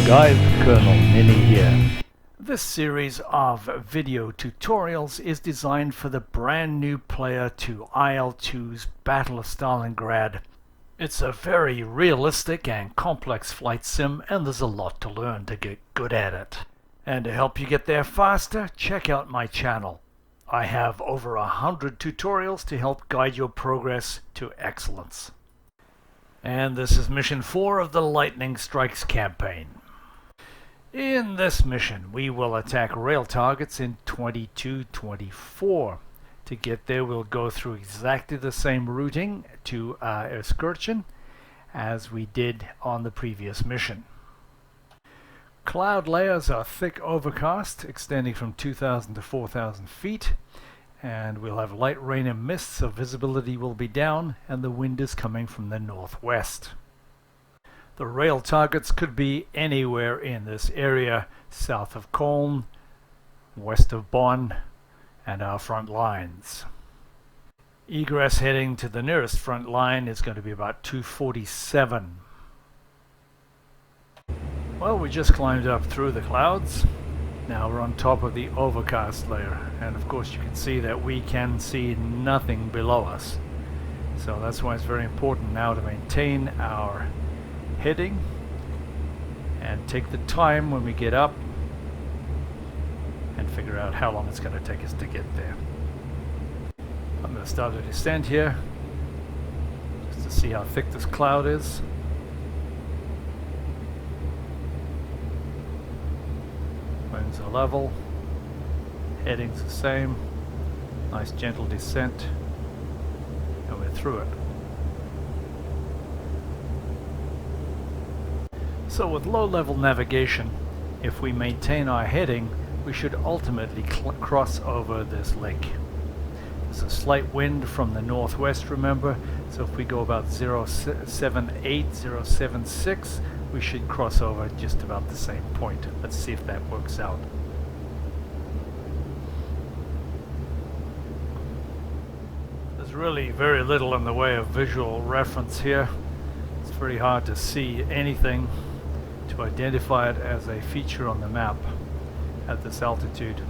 Guide Colonel Ninny here. This series of video tutorials is designed for the brand new player to IL-2's Battle of Stalingrad. It's a very realistic and complex flight sim, and there's a lot to learn to get good at it. And to help you get there faster, check out my channel. I have over 100 tutorials to help guide your progress to excellence. And this is mission 4 of the Lightning Strikes campaign. In this mission, we will attack rail targets in 22-24. To get there, we'll go through exactly the same routing to Excursion as we did on the previous mission. Cloud layers are thick overcast, extending from 2,000 to 4,000 feet, and we'll have light rain and mist, so visibility will be down, and the wind is coming from the northwest. The rail targets could be anywhere in this area, south of Köln, west of Bonn, and our front lines. Egress heading to the nearest front line is going to be about 247. Well, we just climbed up through the clouds. Now we're on top of the overcast layer, and of course you can see that we can see nothing below us. So that's why it's very important now to maintain our heading and take the time when we get up and figure out how long it's going to take us to get there. I'm going to start a descent here just to see how thick this cloud is. Winds are level, heading's the same, nice gentle descent, and we're through it. So with low-level navigation, if we maintain our heading, we should ultimately cross over this lake. There's a slight wind from the northwest, remember, so if we go about 078, 076, we should cross over just about the same point. Let's see if that works out. There's really very little in the way of visual reference here. It's very hard to see anything to identify it as a feature on the map at this altitude.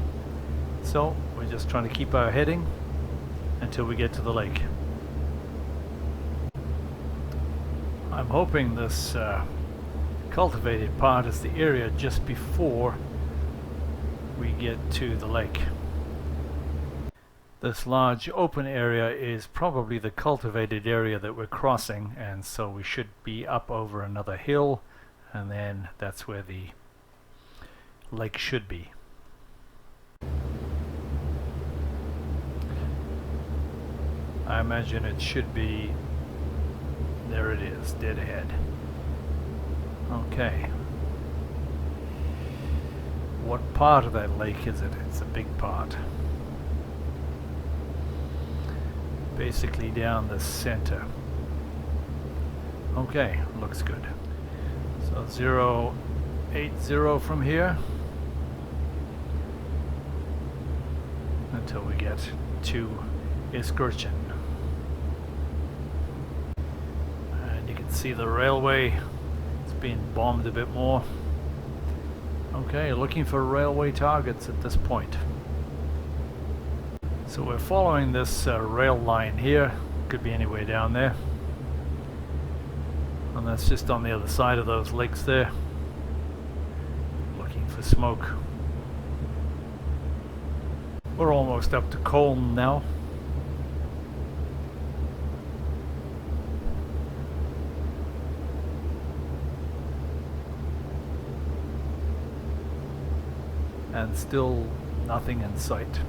So we're just trying to keep our heading until we get to the lake. I'm hoping this cultivated part is the area just before we get to the lake. This large open area is probably the cultivated area that we're crossing, and so we should be up over another hill, and then that's where the lake should be. I imagine it should be, there it is, dead ahead. Okay. What part of that lake is it? It's a big part. Basically down the center. Okay, looks good. So 080 from here until we get to Excursion. And you can see the railway. It's being bombed a bit more. Okay, looking for railway targets at this point. So we're following this rail line here. Could be anywhere down there. And that's just on the other side of those lakes there. Looking for smoke. We're almost up to Köln now. And still nothing in sight.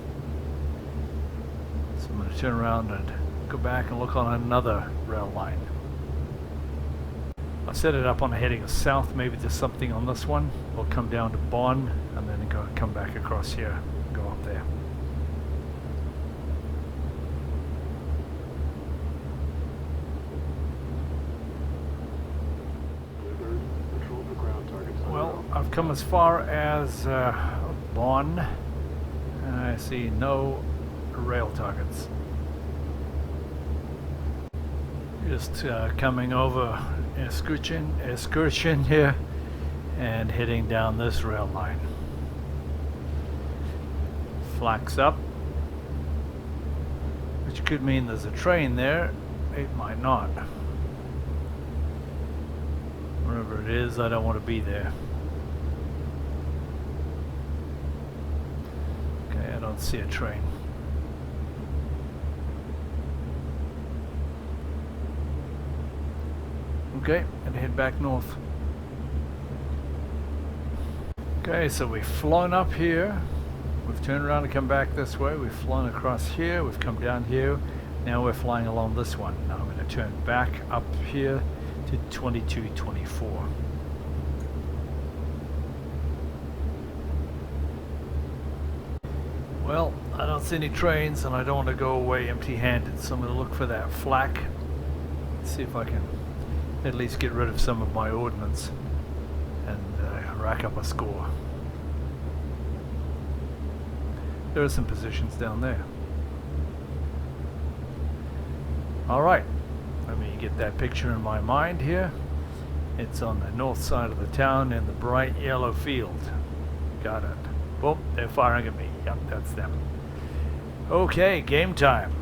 So I'm going to turn around and go back and look on another rail line. I'll set it up on a heading of south. Maybe there's something on this one. We'll come down to Bonn and then come back across here and go up there. Well, I've come as far as Bonn, and I see no rail targets. Just coming over excursion here, and heading down this rail line. Flax up, which could mean there's a train there. It might not. Wherever it is, I don't want to be there. Okay, I don't see a train. Okay, and head back north. Okay, so we've flown up here. We've turned around to come back this way. We've flown across here. We've come down here. Now we're flying along this one. Now I'm going to turn back up here to 2224. Well, I don't see any trains and I don't want to go away empty-handed, so I'm going to look for that flak. See if I can at least get rid of some of my ordnance and rack up a score. There are some positions down there. Alright, let me get that picture in my mind here. It's on the north side of the town in the bright yellow field. Got it. Boom, they're firing at me. Yep, that's them. Okay, game time.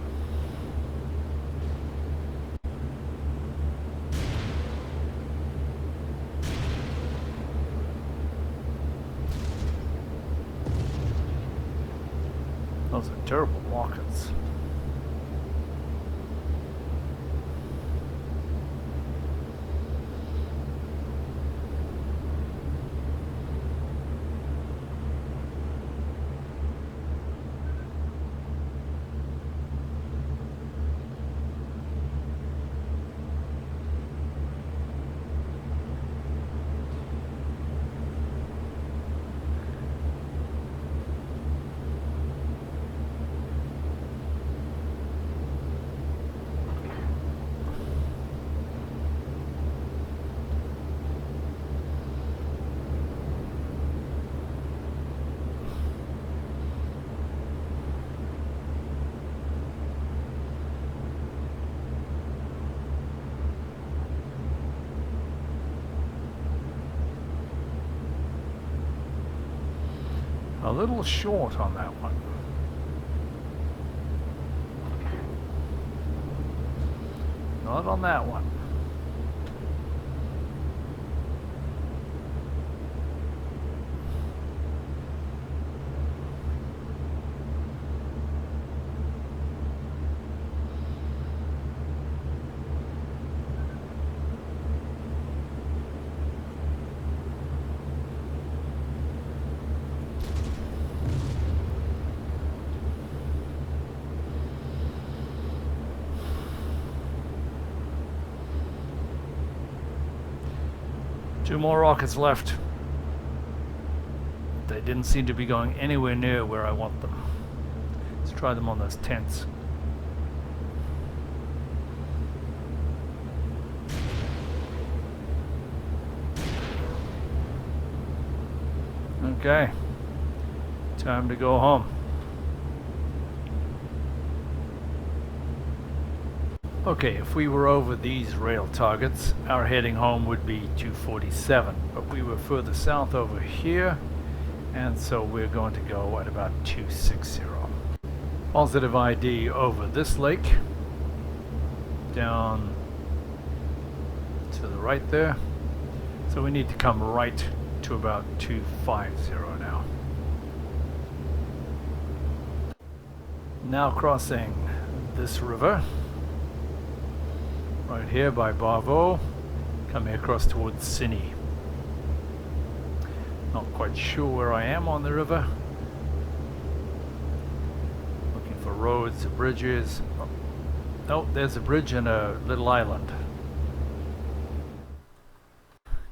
Those are terrible rockets. A little short on that one. Not on that one. Two more rockets left. They didn't seem to be going anywhere near where I want them. Let's try them on those tents. Okay. Time to go home. Okay, if we were over these rail targets, our heading home would be 247, but we were further south over here, and so we're going to go at about 260. Positive ID over this lake, down to the right there, so we need to come right to about 250 now. Now crossing this river. Right here by Barvo, coming across towards Cine. Not quite sure where I am on the river. Looking for roads, bridges. Oh, there's a bridge and a little island.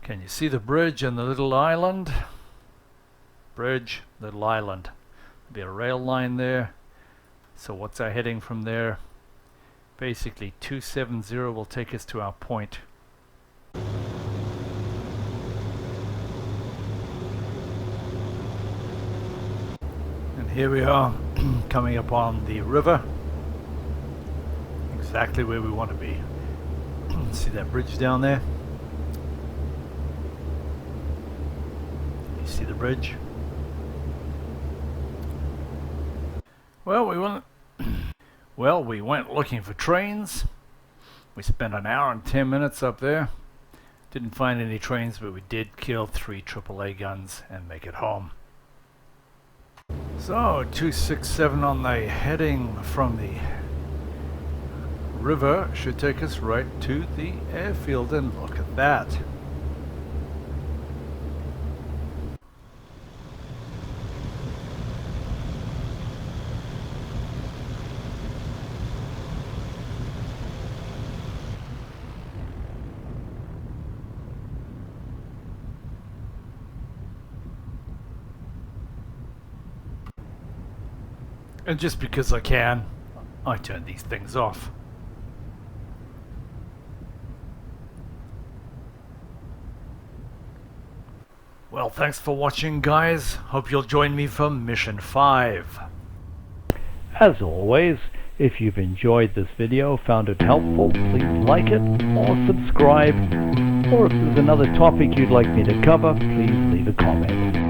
Can you see the bridge and the little island? Bridge, little island. There'll be a rail line there. So what's our heading from there? Basically 270 will take us to our point. And here we are coming upon the river, exactly where we want to be. See that bridge down there? see the bridge. Well, we went looking for trains. We spent an hour and 10 minutes up there. Didn't find any trains, but we did kill 3 AAA guns and make it home. So 267 on the heading from the river should take us right to the airfield, and look at that. And just because I can, I turn these things off. Well, thanks for watching, guys. Hope you'll join me for Mission 5. As always, if you've enjoyed this video, found it helpful, please like it or subscribe. Or if there's another topic you'd like me to cover, please leave a comment.